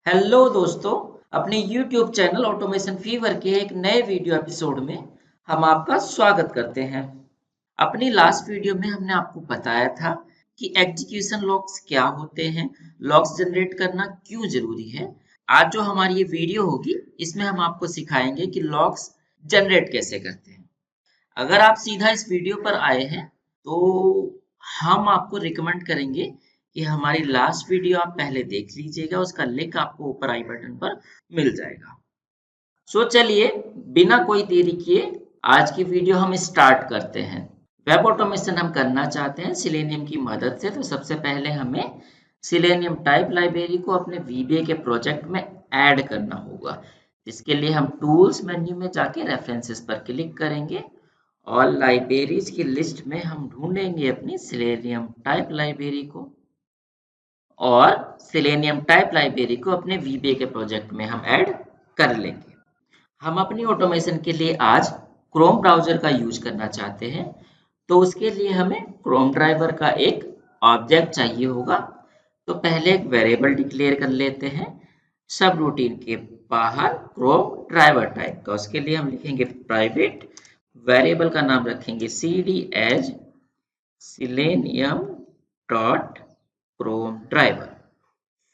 Hello दोस्तों, अपने YouTube channel automation fever के एक नए वीडियो एपिसोड में हम आपका स्वागत करते हैं। अपनी लास्ट वीडियो में हमने आपको बताया था कि एग्जीक्यूशन लॉग्स क्या होते हैं, लॉग्स जनरेट करना क्यों जरूरी है। आज जो हमारी ये वीडियो होगी इसमें हम आपको सिखाएंगे कि लॉग्स जनरेट कैसे करते हैं। अगर आप सीधा इस वीडियो पर आए हैं तो हम आपको रिकमेंड करेंगे कि हमारी लास्ट वीडियो आप पहले देख लीजिएगा, उसका लिंक आपको ऊपर आई बटन पर मिल जाएगा। सो चलिए बिना कोई देरी किए आज की वीडियो हम स्टार्ट करते हैं। वेब ऑटोमेशन हम करना चाहते हैं सिलेनियम की मदद से। तो सबसे पहले हमें सिलेनियम टाइप लाइब्रेरी को अपने VBA के प्रोजेक्ट में ऐड करना होगा, जिसके लिए हम टूल्स मेन्यू में जाके रेफरेंसेस पर क्लिक करेंगे और लाइब्रेरीज की लिस्ट में हम ढूंढेंगे अपनी सिलेनियम टाइप लाइब्रेरी को और सिलेनियम टाइप लाइब्रेरी को अपने VBA के प्रोजेक्ट में हम ऐड कर लेंगे। हम अपनी ऑटोमेशन के लिए आज क्रोम ब्राउजर का यूज करना चाहते हैं, तो उसके लिए हमें क्रोम ड्राइवर का एक ऑब्जेक्ट चाहिए होगा। तो पहले एक वेरिएबल डिक्लेयर कर लेते हैं सब रूटीन के बाहर क्रोम ड्राइवर टाइप का। उसके लिए हम लिखेंगे प्राइवेट, वेरिएबल का नाम रखेंगे cd as selenium dot chrome driver.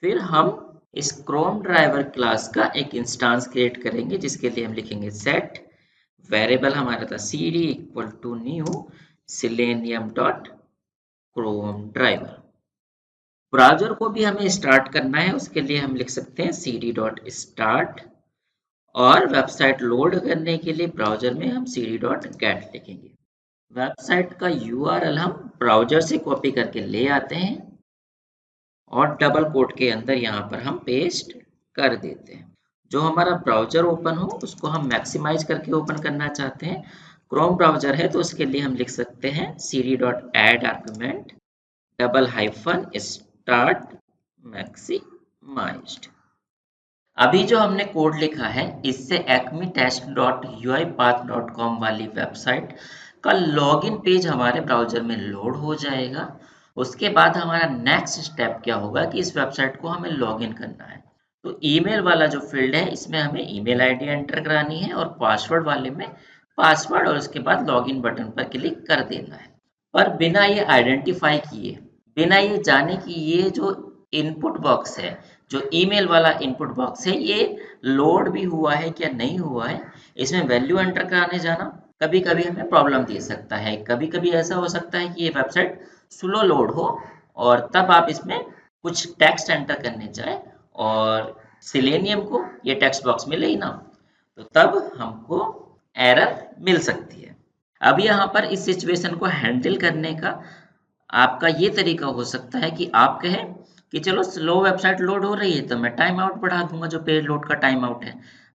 फिर हम इस क्रोम ड्राइवर क्लास का एक इंस्टेंस क्रिएट करेंगे, जिसके लिए हम लिखेंगे सेट, वेरिएबल हमारा था cd equal to new selenium dot chrome driver. Browser को भी हमें स्टार्ट करना है, उसके लिए हम लिख सकते हैं cd डॉट स्टार्ट और वेबसाइट लोड करने के लिए ब्राउजर में हम cd डॉट गेट लिखेंगे। वेबसाइट का URL हम ब्राउजर से कॉपी करके ले आते हैं और डबल कोट के अंदर यहाँ पर हम पेस्ट कर देते हैं। जो हमारा ब्राउजर ओपन हो उसको हम मैक्सिमाइज करके ओपन करना चाहते हैं। क्रोम ब्राउजर है तो उसके लिए हम लिख सकते हैं cd dot add argument double hyphen start maximized. अभी जो हमने कोड लिखा है इससे acmetest.uipath.com वाली वेबसाइट का लॉगिन पेज हमारे ब्राउजर में लोड हो जाएगा। उसके बाद हमारा नेक्स्ट स्टेप क्या होगा कि इस वेबसाइट को हमें लॉगिन करना है। तो ईमेल वाला जो फील्ड है इसमें हमें ईमेल आईडी एंटर करानी है और पासवर्ड वाले में पासवर्ड और उसके बाद लॉगिन बटन पर क्लिक कर देना है। पर बिना ये आइडेंटिफाई किए, बिना ये जाने कि ये जो इनपुट बॉक्स है, जो ईमेल वाला इनपुट बॉक्स है, ये लोड भी हुआ है क्या नहीं हुआ है, इसमें वैल्यू एंटर कराने जाना कभी कभी हमें प्रॉब्लम दे सकता है। कभी कभी ऐसा हो सकता है कि ये वेबसाइट स्लो लोड हो और तब आप इसमें कुछ टेक्स्ट एंटर करने जाए और सिलेनियम को ये टेक्स्ट बॉक्स मिले ही ना, तो तब हमको एरर मिल सकती है। अब यहाँ पर इस सिचुएशन को हैंडल करने का आपका ये तरीका हो सकता है कि आप कहें कि चलो स्लो वेबसाइट लोड हो रही है तो मैं टाइम आउट बढ़ा दूंगा, जो पेज लोड का टाइम आउट है।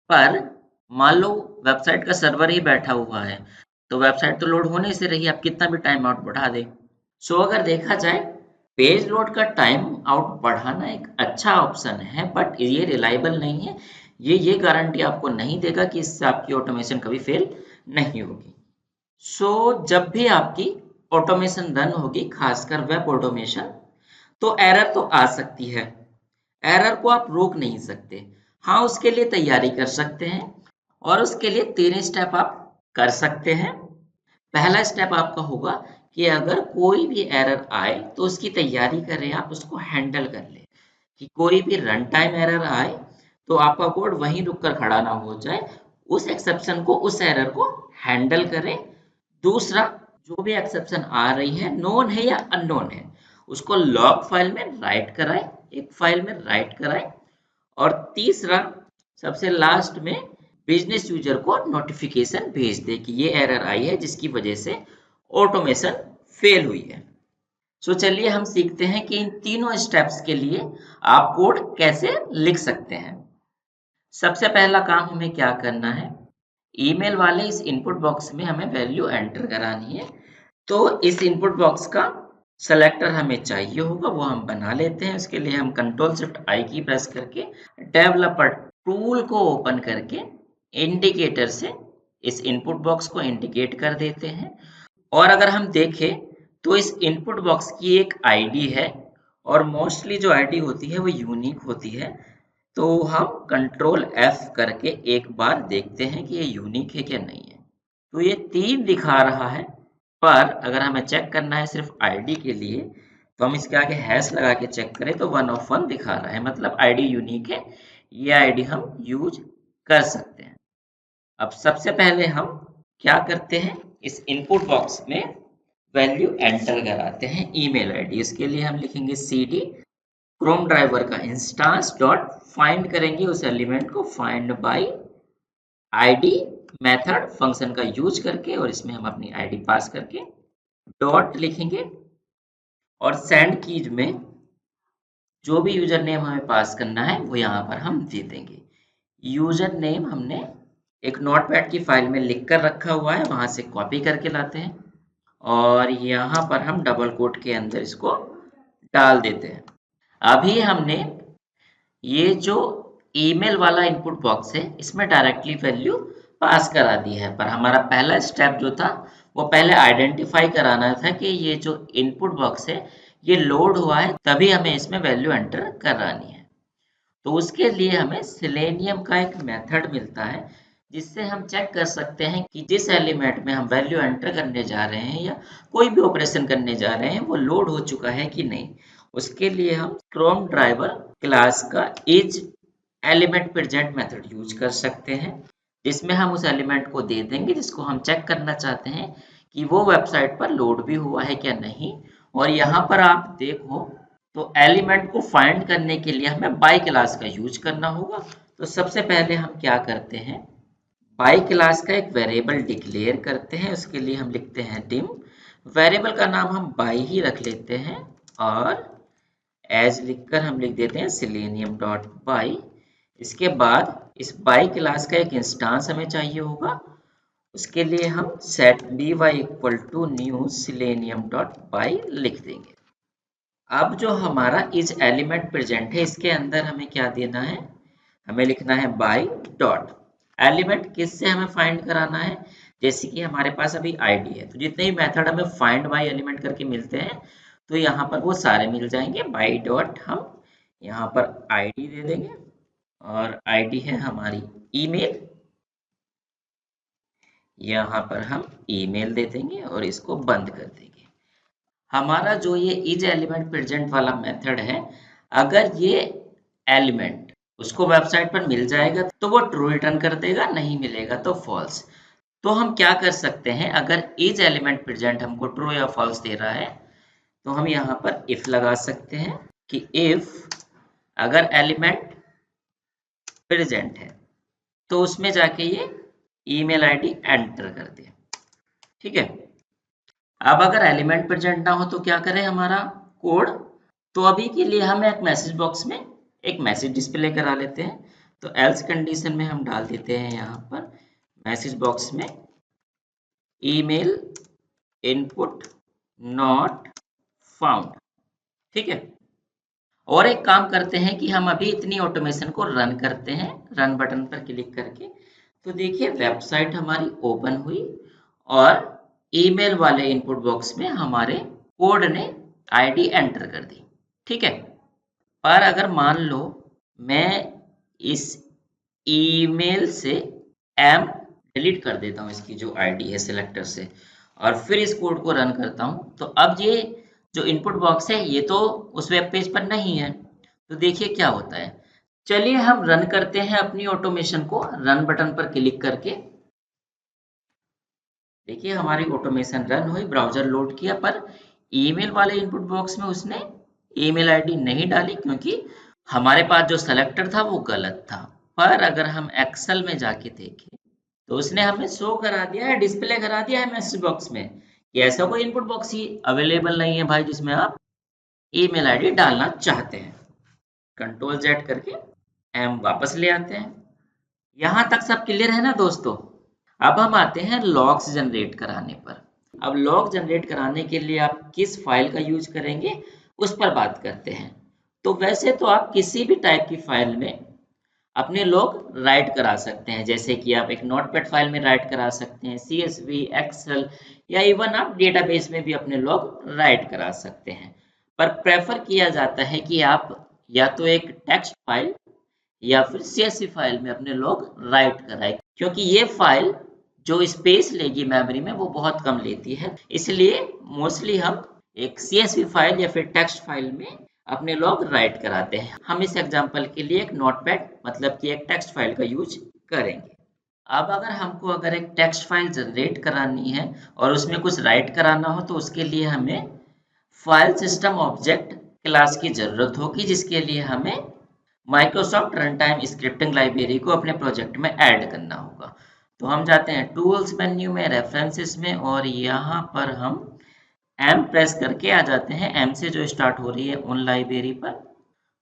पर मान लो वेबसाइट का सर्वर ही बैठा हुआ है तो वेबसाइट तो लोड होने से रही, आप कितना भी टाइम आउट बढ़ा दें। सो अगर देखा जाए पेज लोड का टाइम आउट बढ़ाना एक अच्छा ऑप्शन है, बट ये रिलायबल नहीं है। ये गारंटी आपको नहीं देगा कि इससे आपकी ऑटोमेशन कभी फेल नहीं होगी। सो जब भी आपकी ऑटोमेशन रन होगी, खासकर वेब ऑटोमेशन, तो एरर तो आ सकती है। एरर को आप रोक नहीं सकते, हाँ उसके लिए तैयारी कर सकते हैं और उसके लिए 3 स्टेप आप कर सकते हैं। पहला स्टेप आपका होगा कि अगर कोई भी एरर आए तो उसकी तैयारी करें, आप उसको हैंडल कर लें कि कोई भी रन टाइम एरर आए तो आपका कोड वहीं रुक कर खड़ा ना हो जाए, उस एक्सेप्शन को, उस एरर को हैंडल करें। दूसरा, जो भी एक्सेप्शन आ रही है नोन है या अननोन है, उसको लॉग फाइल में राइट कराएं, एक फाइल में राइट कराएं। और तीसरा, सबसे लास्ट में बिजनेस यूजर को नोटिफिकेशन भेज दे कि ये एरर आई है जिसकी वजह से ऑटोमेशन फेल हुई है। सो चलिए हम सीखते हैं कि इन तीनों स्टेप्स के लिए आप कोड कैसे लिख सकते हैं। सबसे पहला काम हमें क्या करना है, ईमेल वाले इस इनपुट बॉक्स में हमें वैल्यू एंटर करानी है। तो इस इनपुट बॉक्स का सेलेक्टर हमें चाहिए होगा, वो हम बना लेते हैं। उसके लिए हम कंट्रोल शिफ्ट आई की प्रेस करके डेवलपर टूल को ओपन करके इंडिकेटर से इस इनपुट बॉक्स को इंडिकेट कर देते हैं। और अगर हम देखें तो इस इनपुट बॉक्स की एक आईडी है और मोस्टली जो आईडी होती है वो यूनिक होती है। तो हम कंट्रोल F करके एक बार देखते हैं कि ये यूनिक है क्या नहीं है। तो ये 3 दिखा रहा है, पर अगर हमें चेक करना है सिर्फ आईडी के लिए तो हम इसके आगे हैश लगा के चेक करें तो 1 ऑफ 1 दिखा रहा है, मतलब आईडी यूनिक है। ये आईडी हम यूज कर सकते हैं। अब सबसे पहले हम क्या करते हैं, इस इनपुट बॉक्स में वैल्यू एंटर कराते हैं ईमेल आईडी। इसके लिए हम लिखेंगे cd क्रोम ड्राइवर का इंस्टांस डॉट फाइंड करेंगे उस एलिमेंट को find by ID method function का यूज करके, और इसमें हम अपनी आईडी पास करके डॉट लिखेंगे और सेंड कीज में जो भी यूजर नेम हमें पास करना है वो यहाँ पर हम दे देंगे। यूजर नेम हमने एक नोटपैड की फाइल में लिख कर रखा हुआ है, वहां से कॉपी करके लाते हैं और यहाँ पर हम डबल कोट के अंदर इसको डाल देते हैं। अभी हमने ये जो ईमेल वाला इनपुट बॉक्स है इसमें डायरेक्टली वैल्यू पास करा दी है, पर हमारा पहला स्टेप जो था वो पहले आइडेंटिफाई कराना था कि ये जो इनपुट बॉक्स है ये लोड हुआ है, तभी हमें इसमें वैल्यू एंटर करानी है। तो उसके लिए हमें सेलेनियम का एक मेथड मिलता है जिससे हम चेक कर सकते हैं कि जिस एलिमेंट में हम वैल्यू एंटर करने जा रहे हैं या कोई भी ऑपरेशन करने जा रहे हैं वो लोड हो चुका है कि नहीं। उसके लिए हम क्रोम ड्राइवर क्लास का is element present method use कर सकते हैं, जिसमें हम उस एलिमेंट को दे देंगे जिसको हम चेक करना चाहते हैं कि वो वेबसाइट पर लोड भी हुआ है क्या नहीं। और यहाँ पर आप देखो तो एलिमेंट को फाइंड करने के लिए हमें बाय क्लास का यूज करना होगा। तो सबसे पहले हम क्या करते हैं, बाय क्लास का एक वेरिएबल डिक्लेयर करते हैं। उसके लिए हम लिखते हैं डिम, वेरिएबल का नाम हम बाय ही रख लेते हैं और एज लिखकर हम लिख देते हैं सेलेनियम डॉट बाय। इसके बाद इस बाय क्लास का एक इंस्टांस हमें चाहिए होगा, उसके लिए हम set by equal to new selenium dot by लिख देंगे। अब जो हमारा इज एलिमेंट प्रेजेंट है इसके अंदर हमें क्या देना है, हमें लिखना है बाय डॉट एलिमेंट किससे हमें फाइंड कराना है, जैसे कि हमारे पास अभी आईडी है तो जितने भी मेथड हमें फाइंड बाय एलिमेंट करके मिलते हैं तो यहाँ पर वो सारे मिल जाएंगे। बाय डॉट हम यहाँ पर आईडी दे देंगे और आईडी है हमारी ईमेल, यहाँ पर हम ईमेल दे देंगे और इसको बंद कर देंगे। हमारा जो ये इज एलिमेंट प्रेजेंट वाला मेथड है, अगर ये एलिमेंट उसको वेबसाइट पर मिल जाएगा तो वो ट्रू रिटर्न कर देगा, नहीं मिलेगा तो फॉल्स। तो हम क्या कर सकते हैं, अगर इज एलिमेंट प्रेजेंट हमको ट्रू या फॉल्स दे रहा है तो हम यहाँ पर इफ लगा सकते हैं कि इफ अगर एलिमेंट प्रेजेंट है तो उसमें जाके ये ईमेल आईडी एंटर कर दे। ठीक है, अब अगर एलिमेंट प्रेजेंट ना हो तो क्या करें हमारा कोड, तो अभी के लिए हम एक मैसेज बॉक्स में एक मैसेज डिस्प्ले करा लेते हैं। तो एल्स कंडीशन में हम डाल देते हैं यहाँ पर मैसेज बॉक्स में ईमेल इनपुट नॉट फाउंड। ठीक है, और एक काम करते हैं कि हम अभी इतनी ऑटोमेशन को रन करते हैं, रन बटन पर क्लिक करके। तो देखिए वेबसाइट हमारी ओपन हुई और ईमेल वाले इनपुट बॉक्स में हमारे कोड ने आईडी एंटर कर दी। ठीक है, पर अगर मान लो मैं इस ईमेल से एम डिलीट कर देता हूँ, इसकी जो आईडी है सिलेक्टर से, और फिर इस कोड को रन करता हूँ, तो अब ये जो इनपुट बॉक्स है ये तो उस वेब पेज पर नहीं है। तो देखिए क्या होता है, चलिए हम रन करते हैं अपनी ऑटोमेशन को रन बटन पर क्लिक करके। देखिए हमारी ऑटोमेशन रन हुई, ब्राउजर लोड किया, पर ईमेल वाले इनपुट बॉक्स में उसने ईमेल आईडी नहीं डाली क्योंकि हमारे पास जो सेलेक्टर था वो गलत था। पर अगर हम एक्सेल में जाके देखें तो उसने हमें शो करा दिया है, डिस्प्ले करा दिया है मैसेज बॉक्स में कि ऐसा कोई इनपुट बॉक्स ही अवेलेबल नहीं है भाई जिसमें आप ईमेल आईडी डालना चाहते हैं। कंट्रोल जेड करके एम वापस ले आते हैं। यहाँ तक सब क्लियर है ना दोस्तों। अब हम आते हैं लॉग्स जनरेट कराने पर। अब लॉग जनरेट कराने के लिए आप किस फाइल का यूज करेंगे उस पर बात करते हैं। तो वैसे तो आप किसी भी टाइप की फाइल में अपने लॉग राइट करा सकते हैं, जैसे कि आप एक नोटपैड फाइल में राइट करा सकते हैं, CSV, एक्सेल या इवन आप डेटाबेस में भी अपने लॉग राइट करा सकते हैं। पर प्रेफर किया जाता है कि आप या तो एक टेक्स्ट फाइल या फिर CSV फाइल में अपने लॉग राइट कराए, क्योंकि ये फाइल जो स्पेस लेगी मेमोरी में वो बहुत कम लेती है, इसलिए मोस्टली हम एक CSV फाइल या फिर टेक्स्ट फाइल में अपने लॉग राइट कराते हैं। हम इस एग्जांपल के लिए एक नोटपैड मतलब कि एक टेक्स्ट फाइल का यूज करेंगे। अब अगर एक टेक्स्ट फाइल जनरेट करानी है और उसमें कुछ राइट कराना हो तो उसके लिए हमें फाइल सिस्टम ऑब्जेक्ट क्लास की जरूरत होगी, जिसके लिए हमें Microsoft run time scripting library को अपने प्रोजेक्ट में ऐड करना होगा। तो हम जाते हैं टूल्स मेन्यू में, रेफरेंसेस में, और यहाँ पर हम एम प्रेस करके आ जाते हैं। एम से जो स्टार्ट हो रही है उन लाइब्रेरी पर,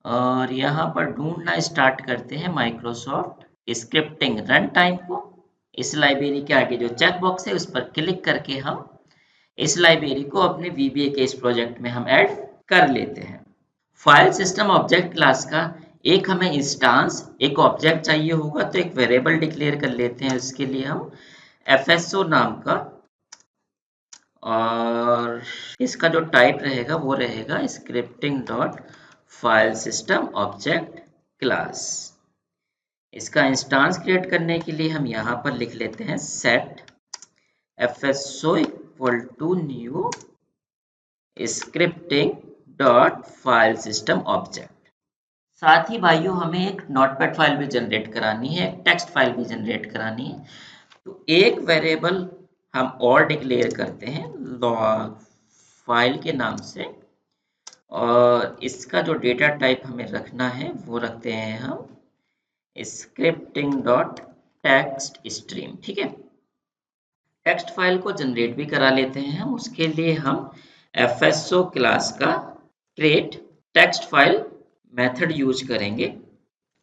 और यहाँ पर ढूंढना स्टार्ट करते हैं माइक्रोसॉफ्ट स्क्रिप्टिंग रन टाइम को। इस लाइब्रेरी के आगे जो चेक बॉक्स है उस पर क्लिक करके हम इस लाइब्रेरी को अपने VBA के इस प्रोजेक्ट में हम ऐड कर लेते हैं। फाइल सिस्टम ऑब्जेक्ट क्लास का एक हमें इंस्टांस, एक ऑब्जेक्ट चाहिए होगा, तो एक वेरिएबल डिक्लेयर कर लेते हैं। इसके लिए हम FSO नाम का, और इसका जो टाइप रहेगा वो रहेगा scripting dot file system object class. इसका इंस्टांस क्रिएट करने के लिए हम यहाँ पर लिख लेते हैं set FSO equal to new scripting dot file system object. साथ ही भाइयों हमें एक नोटपैड फाइल भी जनरेट करानी है, एक टेक्स्ट फाइल भी जनरेट करानी है। तो एक वेरिएबल हम और डिक्लेयर करते हैं लॉग फाइल के नाम से, और इसका जो डेटा टाइप हमें रखना है वो रखते हैं हम स्क्रिप्टिंग डॉट टेक्स्ट स्ट्रीम। ठीक है, टेक्स्ट फाइल को जनरेट भी करा लेते हैं हम। उसके लिए हम FSO क्लास का create text file method use करेंगे,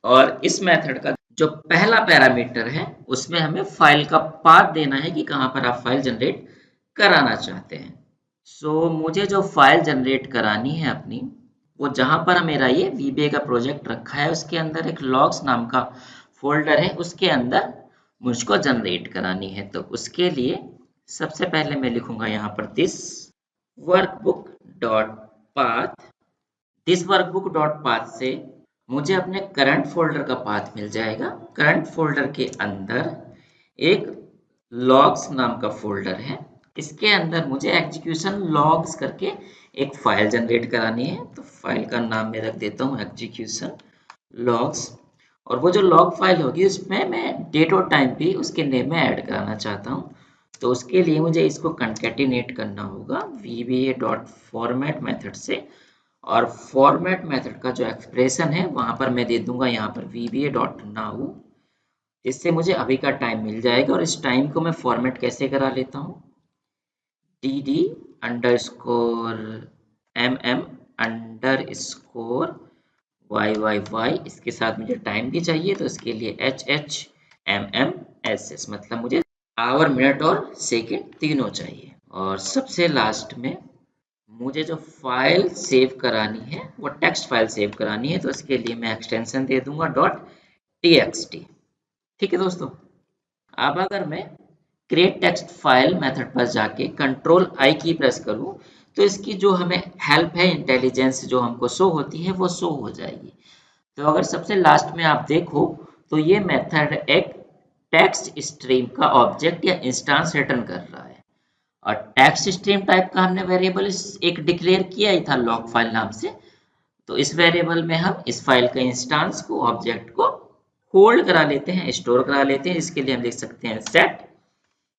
और इस मेथड का जो पहला पैरामीटर है उसमें हमें फाइल का पाथ देना है कि कहाँ पर आप फाइल जनरेट कराना चाहते हैं। सो मुझे जो फाइल जनरेट करानी है अपनी, वो जहाँ पर मेरा ये VBA का प्रोजेक्ट रखा है उसके अंदर एक लॉग्स नाम का फोल्डर है, उसके अंदर मुझको जनरेट करानी है। तो उसके लिए सबसे पहले मैं लिखूंगा यहाँ पर this workbook dot path. This workbook dot path से मुझे अपने करंट फोल्डर का पाथ मिल जाएगा। करंट फोल्डर के अंदर एक लॉग्स नाम का फोल्डर है, इसके अंदर मुझे एग्जीक्यूशन लॉग्स करके एक फाइल जनरेट करानी है। तो फाइल का नाम मैं रख देता हूँ एग्जीक्यूशन लॉग्स, और वो जो लॉग फाइल होगी उसमें मैं डेट और टाइम भी उसके नेम में ऐड कराना चाहता हूँ। तो उसके लिए मुझे इसको कंकैटिनेट करना होगा VBA डॉट फॉर्मेट मेथड से, और फॉर्मेट मेथड का जो एक्सप्रेशन है वहां पर मैं दे दूंगा यहाँ पर VBA डॉट नाउ, इससे मुझे अभी का टाइम मिल जाएगा। और इस टाइम को मैं फॉर्मेट कैसे करा लेता हूँ, DD underscore MM underscore YYY, इसके साथ मुझे टाइम भी चाहिए तो इसके लिए HHMMSS, मतलब मुझे आवर, मिनट और सेकंड तीनों चाहिए। और सबसे लास्ट में मुझे जो फाइल सेव करानी है वो टेक्स्ट फाइल सेव करानी है, तो इसके लिए मैं एक्सटेंशन दे दूंगा .txt। ठीक है दोस्तों, अब अगर मैं क्रिएट टेक्स्ट फाइल मेथड पर जाके कंट्रोल I की प्रेस करूं तो इसकी जो हमें हेल्प है, इंटेलिजेंस जो हमको शो होती है वो शो हो जाएगी। तो अगर सबसे लास्ट में आप देखो तो ये मेथड एक टेक्स्ट स्ट्रीम का ऑब्जेक्ट या इंस्टांस रिटर्न कर रहा है, और टेक्स्ट स्ट्रीम टाइप का हमने वेरिएबल एक डिक्लेयर किया ही था लॉग फाइल नाम से। तो इस वेरिएबल में हम इस फाइल के इंस्टांस को, ऑब्जेक्ट को होल्ड करा लेते हैं, स्टोर करा लेते हैं। इसके लिए हम लिख सकते हैं set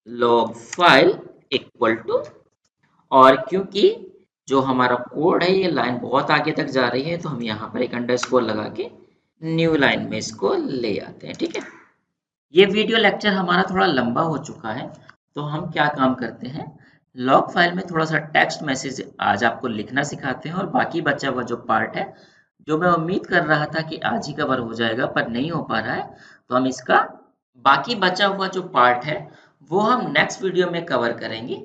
log file equal to, और क्योंकि जो हमारा कोड है ये लाइन बहुत आगे तक जा रही है तो हम यहाँ पर एक अंडरस्कोर लगा के न्यू लाइन में इसको ले आते हैं। ठीक है, ये वीडियो लेक्चर हमारा थोड़ा लंबा हो चुका है, तो हम क्या काम करते हैं, लॉग फाइल में थोड़ा सा टेक्स्ट मैसेज आज आपको लिखना सिखाते हैं, और बाकी बचा हुआ जो पार्ट है, जो मैं उम्मीद कर रहा था कि आज ही कवर हो जाएगा पर नहीं हो पा रहा है, तो हम इसका बाकी बचा हुआ जो पार्ट है वो हम नेक्स्ट वीडियो में कवर करेंगे।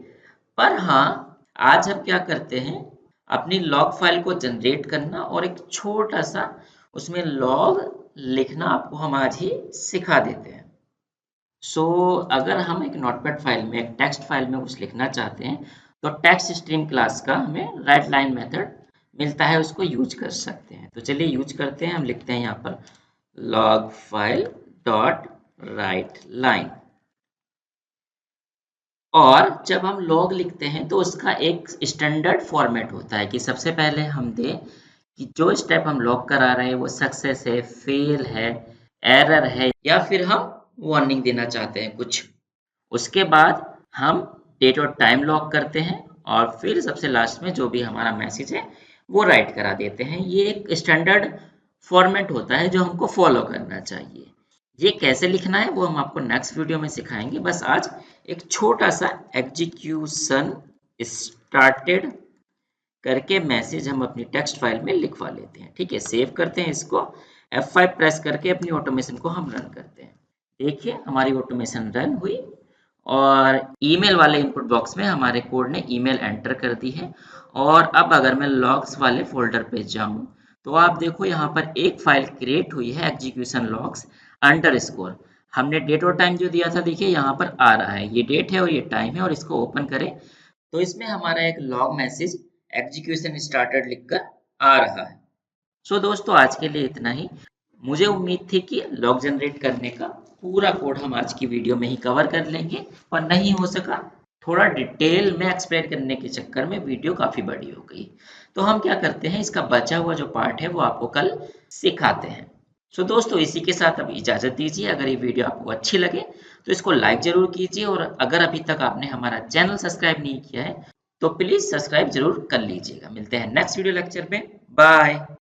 पर हाँ, आज हम क्या करते हैं, अपनी लॉग फाइल को जनरेट करना और एक छोटा सा उसमें लॉग लिखना आपको हम आज ही सिखा देते हैं। अगर हम एक नोटपैड फाइल में, एक टेक्स्ट फाइल में कुछ लिखना चाहते हैं तो टेक्स्ट स्ट्रीम क्लास का हमें राइट लाइन मेथड मिलता है, उसको यूज कर सकते हैं। तो चलिए यूज करते हैं। हम लिखते हैं यहाँ पर log file dot write line। और जब हम लॉग लिखते हैं तो उसका एक स्टैंडर्ड फॉर्मेट होता है कि सबसे पहले हम दें कि जो स्टेप हम लॉग करा रहे हैं वो सक्सेस है, फेल है, एरर है, या फिर हम वार्निंग देना चाहते हैं कुछ। उसके बाद हम डेट और टाइम लॉग करते हैं और फिर सबसे लास्ट में जो भी हमारा मैसेज है वो राइट करा देते हैं। ये एक स्टैंडर्ड फॉर्मेट होता है जो हमको फॉलो करना चाहिए। ये कैसे लिखना है वो हम आपको नेक्स्ट वीडियो में सिखाएंगे। बस आज एक छोटा सा एग्जीक्यूशन स्टार्टेड करके मैसेज हम अपनी टेक्स्ट फाइल में लिखवा लेते हैं। ठीक है, सेव करते हैं इसको, F5 प्रेस करके अपनी ऑटोमेशन को हम रन करते हैं। देखिए हमारी ऑटोमेशन रन हुई और ईमेल वाले इनपुट बॉक्स में हमारे कोड ने ईमेल एंटर कर दी है। और अब अगर मैं लॉग्स वाले फोल्डर पे जाऊं तो आप देखो यहाँ पर एक फाइल क्रिएट हुई है एग्जीक्यूशन लॉग्स अंडरस्कोर। हमने डेट और टाइम जो दिया था देखिए यहाँ पर आ रहा है, ये डेट है और ये टाइम है, और इसको ओपन करें तो इसमें हमारा एक लॉग मैसेज एग्जीक्यूशन स्टार्टेड लिखकर आ रहा है। सो दोस्तों आज के लिए इतना ही। मुझे उम्मीद थी कि लॉग जनरेट करने का पूरा कोड हम आज की वीडियो में ही कवर कर लेंगे, पर नहीं हो सका। थोड़ा डिटेल में एक्सप्लेन करने के चक्कर में वीडियो काफ़ी बड़ी हो गई। तो हम क्या करते हैं, इसका बचा हुआ जो पार्ट है वो आपको कल सिखाते हैं। सो दोस्तों इसी के साथ अब इजाज़त दीजिए। अगर ये वीडियो आपको अच्छी लगे तो इसको लाइक ज़रूर कीजिए, और अगर अभी तक आपने हमारा चैनल सब्सक्राइब नहीं किया है तो प्लीज़ सब्सक्राइब जरूर कर लीजिएगा। मिलते हैं नेक्स्ट वीडियो लेक्चर में। बाय।